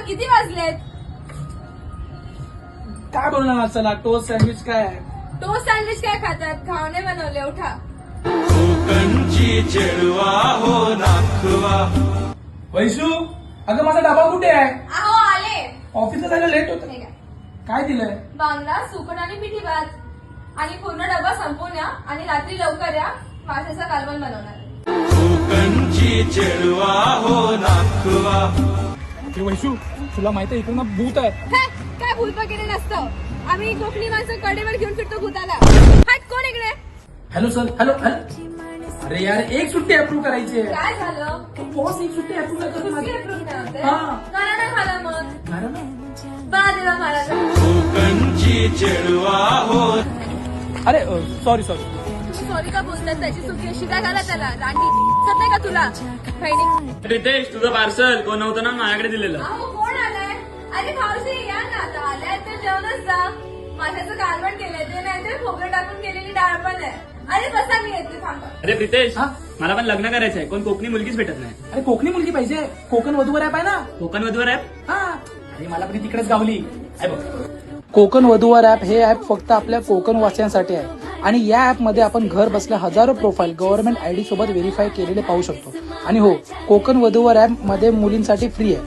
किती वाजलेत? काय बोलणार चला टोस्ट सँडविच काय आहे? टोस्ट सँडविच काय खातात? घावणे बनवले, उठा. वैशू अगं माझा डबा कुठे आहे? अहो आले. ऑफिसला जायला लेट होत. हे घ्या. काय दिलंय? बांगडा, सुकट आणि पिठी भात आणि पूर्ण डबा संपवून या आणि रात्री लवकर या. माशाचं कालवण बनवणार. वैशू तुला माहिती आहे इकडे ना भूत आहे. हे, काय भूत वगैरे नसतं. आम्ही कोकणी माणसं कडेवर घेऊन फिरतो भूताला. हट, कोण इकडे? Hello sir hello hello. अरे यार एक सुट्टी अप्रूव्ह करायची आहे. काय झालं? बॉस एक सुट्टी अप्रूव्ह करतो सुट्टी माझी. approve नाही होते? हा. करा ना मला मग. कारण बाजूला मला. अरे सॉरी सॉरी. तुम्ही सॉरी का बोलतात? त्याची चुकी अशी काय झाला त्याला? रांडी दिसत नाही का तुला? बहिणी. रितेश तुझं पार्सल कोण होतं ना माझ्याकडे दिलेलं. अहो कोण आलाय? अरे भाऊजी या ना आता. आल्यात तर जेवणच जा. माशाचं कालवण केलंय ते, नाही तर खोबरं टाकून केलेली डाळ पण आहे. अरे बसा, मी येते, थांबा. अरे प्रितेश हा? मला पण लग्न करायचंय, कोण कोकणी मुलगीच भेटत नाही. अरे कोकणी मुलगी पाहिजे. कोकण वधूवर ऍप आहे ना. कोकण वधूवर आहे. हा अरे मला पण तिकडेच गावली. कोकण वधूवर ऍप हे ऍप फक्त आपल्या कोकण वासियांसाठी आहे आणि या ऍप मध्ये आपण घर बसल्या हजारो प्रोफाईल गव्हर्नमेंट आयडी सोबत व्हेरीफाय केलेले पाहू शकतो. आणि हो, कोकण वधूवर ऍप मध्ये मुलींसाठी फ्री आहे.